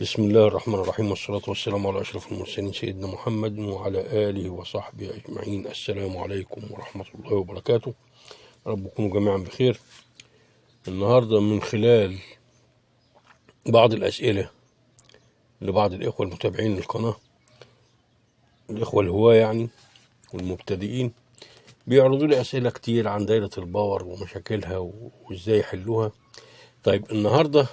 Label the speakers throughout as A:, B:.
A: بسم الله الرحمن الرحيم، والصلاة والسلام على أشرف المرسلين سيدنا محمد وعلى آله وصحبه أجمعين. السلام عليكم ورحمة الله وبركاته. رب تكونوا جميعا بخير. النهاردة من خلال بعض الأسئلة لبعض الإخوة المتابعين للقناة، الإخوة الهواة يعني والمبتدئين، بيعرضوا لي أسئلة كتير عن دايرة الباور ومشاكلها وإزاي يحلوها. طيب النهاردة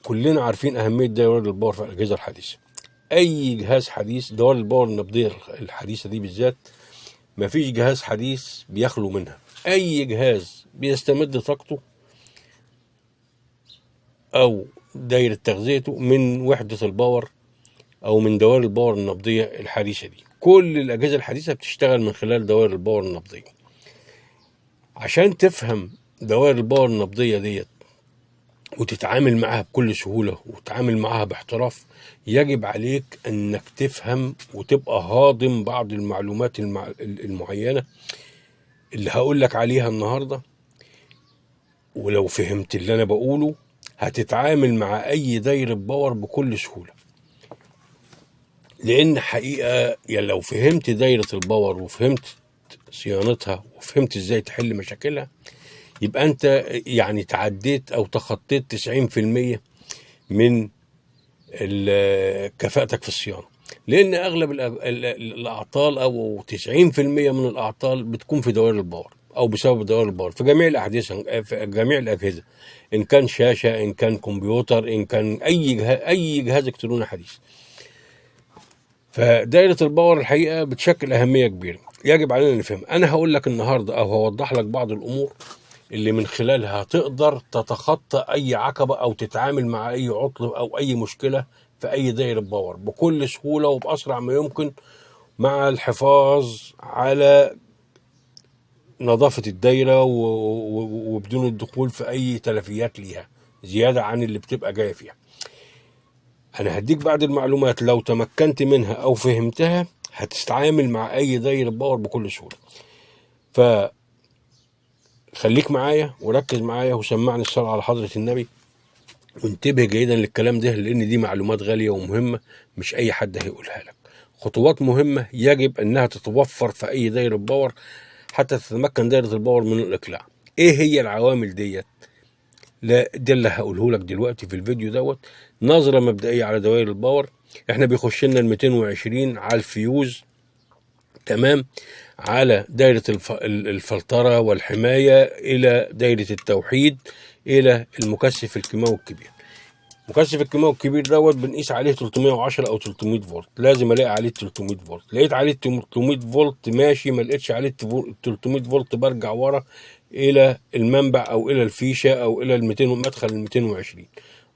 A: كلنا عارفين أهمية دوائر الباور في الأجهزة الحديثة. أي جهاز حديث دوائر الباور النبضية الحديثة دي بالذات مفيش جهاز حديث بيخلو منها. أي جهاز بيستمد طاقته أو دايرة تغذيته من وحدة الباور أو من دوائر الباور النبضية الحديثة دي. كل الأجهزة الحديثة بتشتغل من خلال دوائر الباور النبضية. عشان تفهم دوائر الباور النبضية ديت وتتعامل معها بكل سهولة وتتعامل معها باحتراف، يجب عليك أنك تفهم وتبقى هاضم بعض المعلومات المعينة اللي هقول لك عليها النهاردة. ولو فهمت اللي أنا بقوله هتتعامل مع أي دايرة باور بكل سهولة، لأن حقيقة لو فهمت دايرة الباور وفهمت صيانتها وفهمت إزاي تحل مشاكلها، يبقى أنت يعني تعديت أو تخطيت 90% من كفاءتك في الصيانة. لأن أغلب الأعطال أو 90% من الأعطال بتكون في دوائر الباور أو بسبب دوائر الباور في جميع الأحداث، في جميع الأجهزة، إن كان شاشة، إن كان كمبيوتر، إن كان أي جهاز إلكتروني حديث. فدائرة الباور الحقيقة بتشكل أهمية كبيرة، يجب علينا نفهم. أنا هقول لك النهاردة أو هوضح لك بعض الأمور اللي من خلالها تقدر تتخطى أي عقبة أو تتعامل مع أي عطل أو أي مشكلة في أي دايرة باور بكل سهولة وبأسرع ما يمكن، مع الحفاظ على نظافة الدايرة وبدون الدخول في أي تلفيات ليها زيادة عن اللي بتبقى جاية فيها. أنا هديك بعض المعلومات لو تمكنت منها أو فهمتها هتتعامل مع أي دايرة باور بكل سهولة. خليك معايا وركز معايا وسمعني الصلاة على حضرة النبي، وانتبه جيدا للكلام ده، لأن دي معلومات غالية ومهمة مش أي حد هيقولها لك. خطوات مهمة يجب أنها تتوفر في أي دايرة باور حتى تتمكن دايرة الباور من الإقلاع. إيه هي العوامل ديت؟ لا ده اللي هقوله لك دلوقتي في الفيديو دوت. نظرة مبدئية على دوائر الباور. احنا بيخش لنا ال 220 على الفيوز، تمام، على دايرة الفلترة والحماية، إلى دايرة التوحيد، إلى المكثف الكيماوي الكبير. مكثف الكيماوي الكبير دوت بنقيس عليه 310 أو 300 فولت، لازم ألاقي عليه 300 فولت. لقيت عليه 300 فولت ماشي، ما لقيتش عليه 300 فولت برجع ورا إلى المنبع أو إلى الفيشة أو إلى مدخل ال 220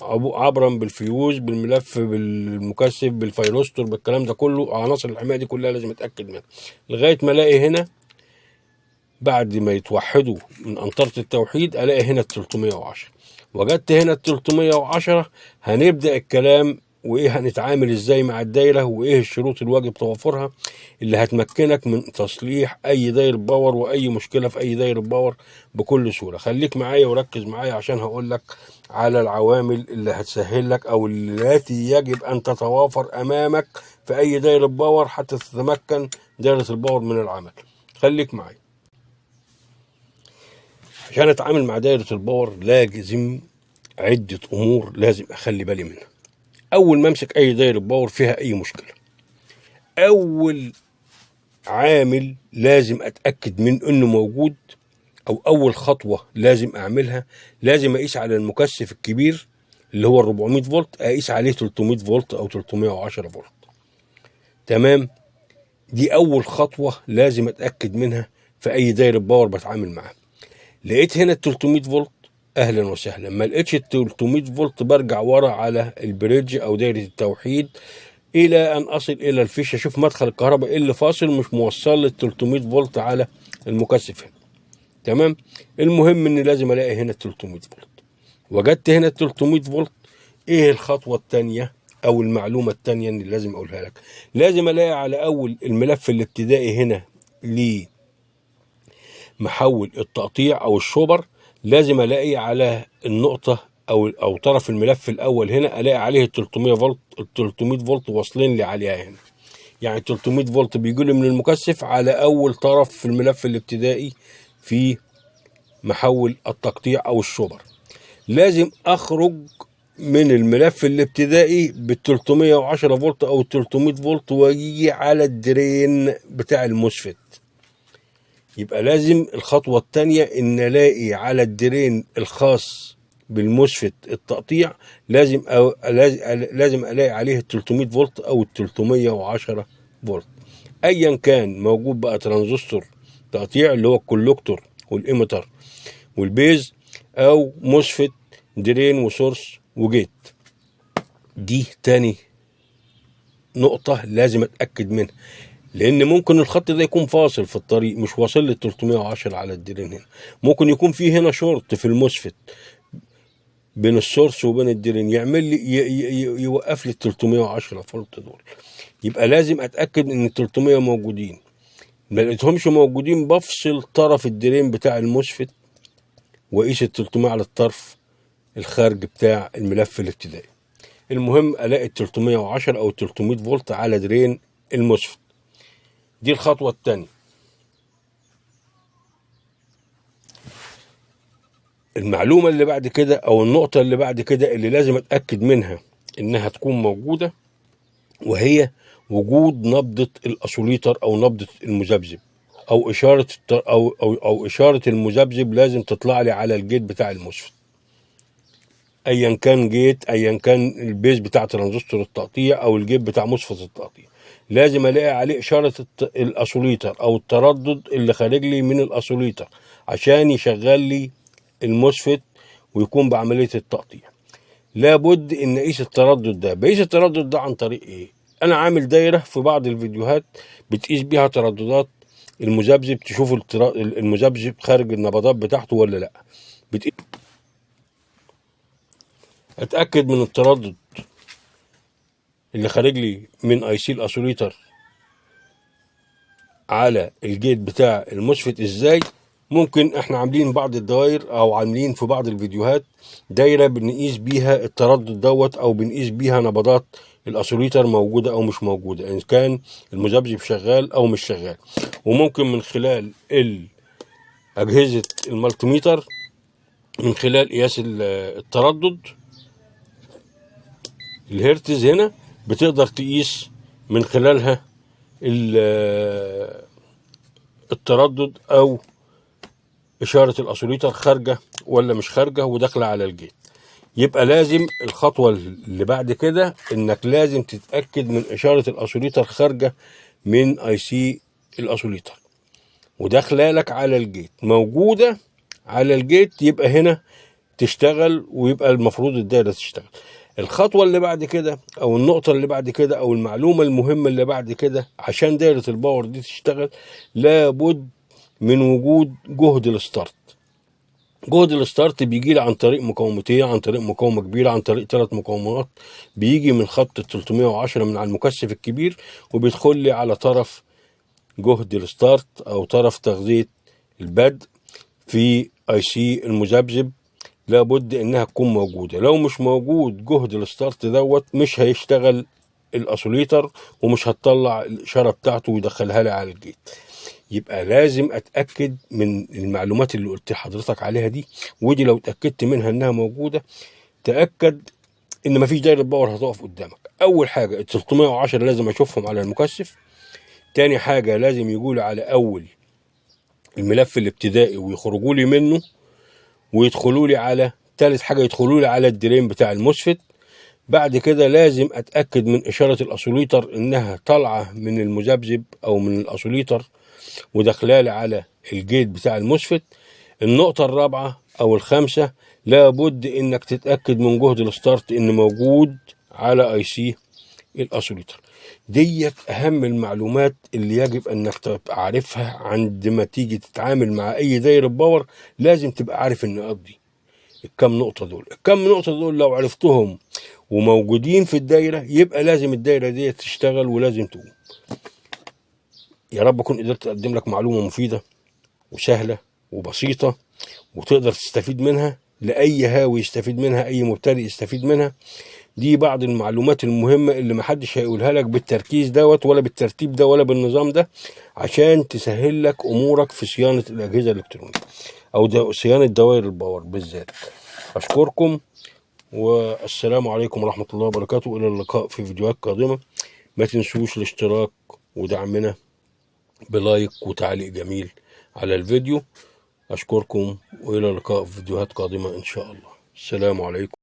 A: عبرا بالفيوز، بالملف، بالمكثف، بالفيروستور، بالكلام ده كله. عناصر الحمايه دي كلها لازم اتاكد منها لغايه ما الاقي هنا بعد ما يتوحدوا من انطره التوحيد الاقي هنا ال 310. وجدت هنا ال 310، هنبدا الكلام وايه هنتعامل ازاي مع الدايره وايه الشروط الواجب توفرها اللي هتمكنك من تصليح اي دايره باور واي مشكله في اي دايره باور بكل سهوله. خليك معايا وركز معايا عشان هقول لك على العوامل اللي هتسهل لك او التي يجب ان تتوافر امامك في اي دايره باور حتى تتمكن دايره الباور من العمل. خليك معايا. عشان اتعامل مع دايره الباور لازم عده امور لازم اخلي بالي منها. اول ما امسك اي دايره باور فيها اي مشكله، اول عامل لازم اتاكد من انه موجود، او اول خطوه لازم اعملها، لازم اقيس على المكثف الكبير اللي هو 400 فولت، اقيس عليه 300 فولت او 310 فولت. تمام، دي اول خطوه لازم اتاكد منها في اي دايره باور بتعامل معاها. لقيت هنا ال 300 فولت، اهلا وسهلا. ما لقيتش ال 300 فولت برجع ورا على البريدج او دايره التوحيد الى ان اصل الى الفيشه، اشوف مدخل الكهرباء اللي فاصل مش موصل لل 300 فولت على المكثف هنا. تمام، المهم ان لازم الاقي هنا ال 300 فولت. وجدت هنا ال 300 فولت، ايه الخطوه الثانيه او المعلومه الثانيه اللي لازم اقولها لك؟ لازم الاقي على اول الملف الابتدائي هنا لمحول التقطيع او الشوبر، لازم الاقي على النقطه او طرف الملف الاول هنا الاقي عليه ال 300 فولت، ال 300 فولت واصلين لي عليها هنا. يعني 300 فولت بيجوا لي من المكثف على اول طرف في الملف الابتدائي في محول التقطيع او الشوبر. لازم اخرج من الملف الابتدائي بال 310 فولت او ال 300 فولت واجي على الدرين بتاع الموسفيت. يبقى لازم الخطوة الثانية ان الاقي على الدرين الخاص بالموسفيت التقطيع لازم الاقي عليه ال 300 فولت او ال 310 فولت. ايا كان موجود بقى ترانزستور تقطيع اللي هو الكولكتور والإيميتر والبيز، او موسفيت درين وسورس وجيت. دي تاني نقطة لازم اتأكد منها، لان ممكن الخط ده يكون فاصل في الطريق مش واصل لل 310 على الدرين هنا. ممكن يكون في هنا شورت في الموسفيت بين السورس وبين الدرين يعمل لي يوقف لي ال 310 فولت دول. يبقى لازم اتاكد ان ال 300 موجودين. ما لقيتهمش موجودين بفصل طرف الدرين بتاع الموسفيت واقيس ال 300 على الطرف الخارج بتاع الملف الابتدائي. المهم الاقي ال 310 او ال 300 فولت على درين الموسفيت. دي الخطوه الثانيه. المعلومة اللي بعد كده أو النقطة اللي بعد كده اللي لازم أتأكد منها إنها تكون موجودة، وهي وجود نبضة الأسوليتر أو نبضة المذبذب أو إشارة أو إشارة المذبذب لازم تطلع لي على الجيت بتاع الموسفيت. أيا كان جيت، أيا كان البيز بتاع ترانزستور التقطيع أو الجيت بتاع موسفيت التقطيع، لازم ألاقي عليه إشارة الأسوليتر أو التردد اللي خارج لي من الأسوليتر عشان يشغل لي الموسفيت ويكون بعملية التقطيع. لابد ان اقيس التردد ده. بقيس التردد ده عن طريق ايه؟ انا عامل دايرة في بعض الفيديوهات بتقيس بيها ترددات المذبذب، تشوف المذبذب خارج النبضات بتاعته ولا لا. اتأكد من التردد اللي خارج لي من اي سي الاسوليتر على الجيت بتاع الموسفيت ازاي؟ ممكن احنا عاملين بعض الدوائر او عاملين في بعض الفيديوهات دايره بنقيس بيها التردد دوت او بنقيس بيها نبضات الاسوليتر موجوده او مش موجوده، ان كان المذبذب شغال او مش شغال. وممكن من خلال اجهزه المالتيميتر من خلال قياس التردد الهرتز هنا بتقدر تقيس من خلالها التردد او إشارة الأسوليتر خارجة ولا مش خارجة وداخلة على الجيت. يبقى لازم الخطوة اللي بعد كده إنك لازم تتأكد من إشارة الأسوليتر خارجة من أي سي الأسوليتر وداخلة لك على الجيت. موجودة على الجيت يبقى هنا تشتغل، ويبقى المفروض الدايرة تشتغل. الخطوة اللي بعد كده أو النقطة اللي بعد كده أو المعلومة المهمة اللي بعد كده، عشان دايرة الباور دي تشتغل لابد من وجود جهد الستارت. جهد الستارت بيجي لي عن طريق مقاومتين، عن طريق مقاومه كبيره، عن طريق 3 مقاومات. بيجي من خط ال 310 من على المكثف الكبير وبيدخل لي على طرف جهد الستارت او طرف تغذيه البدء في اي سي المذبذب. لابد انها تكون موجوده. لو مش موجود جهد الستارت دوت مش هيشتغل الاسوليتر ومش هتطلع الاشاره بتاعته ويدخلها لي على الجيت. يبقى لازم اتاكد من المعلومات اللي قلت لحضرتك عليها دي، ودي لو اتاكدت منها انها موجوده تاكد ان مفيش دايره باور هتقف قدامك. اول حاجه ال 310 لازم اشوفهم على المكثف. تاني حاجه لازم يقولوا على اول الملف الابتدائي ويخرجوا لي منه ويدخلوا لي على تالت حاجه يدخلوا لي على الدرين بتاع الموسفيت. بعد كده لازم اتاكد من اشاره الاسوليتر انها طالعه من المذبذب او من الاسوليتر وداخلالي على الجيت بتاع الموسفيت. النقطة الرابعة أو الخامسة لابد إنك تتأكد من جهد الستارت إن موجود على أي سي الأسوليتر. ديت أهم المعلومات اللي يجب أنك تبقى عارفها عندما تيجي تتعامل مع أي دايرة باور. لازم تبقى عارف النقاط دي، الكم نقطة دول. الكم نقطة دول لو عرفتهم وموجودين في الدايرة يبقى لازم الدايرة دي تشتغل ولازم تقوم. يا رب أكون قدرت أقدم لك معلومة مفيدة وسهلة وبسيطة وتقدر تستفيد منها. لأي هاوي يستفيد منها، أي مبتدئ يستفيد منها. دي بعض المعلومات المهمة اللي محدش هيقولها لك بالتركيز دوت ولا بالترتيب ده ولا بالنظام ده، عشان تسهل لك أمورك في صيانة الأجهزة الإلكترونية أو صيانة دوائر الباور بالذات. أشكركم والسلام عليكم ورحمة الله وبركاته، إلى اللقاء في فيديوهات قادمة. ما تنسوش الاشتراك ودعمنا بلايك وتعليق جميل على الفيديو. أشكركم وإلى اللقاء في فيديوهات قادمة إن شاء الله. السلام عليكم.